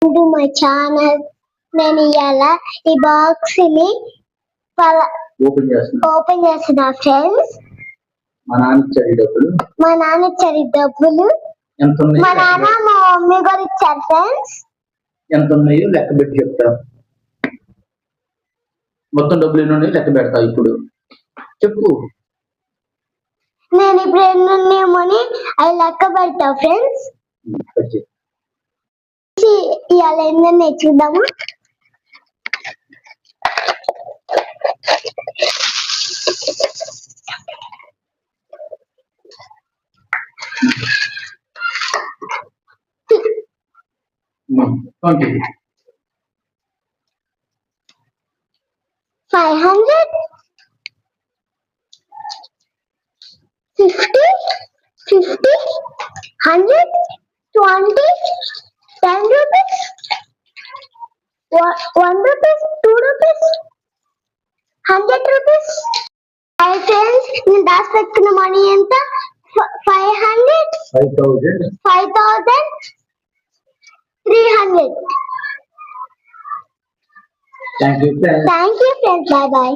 To my channel. నేను ఇవాళ ఈ బాక్స్ ని ఓపెన్ చేస్తున్నా ఫ్రెండ్స్. మా నాన్న ఇచ్చారు డబ్బులు. మా నాన్న మా మమ్మీ కూడా ఇచ్చారు ఫ్రెండ్స్. ఎంత ఉన్నాయో లెక్క పెట్టి చెప్తా. మొత్తం డబ్బులు ఎన్ని ఉన్నాయో లెక్క పెడతా. ఇప్పుడు చెప్పు. నేను ఇప్పుడు ఎన్ని ఉన్నాయేమోని అవి లెక్క పెడతా ఫ్రెండ్స్. ఇవాళ ఎన్ని చూద్దాము. $20, $500, $50, $100, $20, $10, $1, $2, $100. హాయ్ ఫ్రెండ్స్, నేను దాచి పెట్టుకున్న మనీ ఎంత? 5,300. Thank you friends. Bye bye.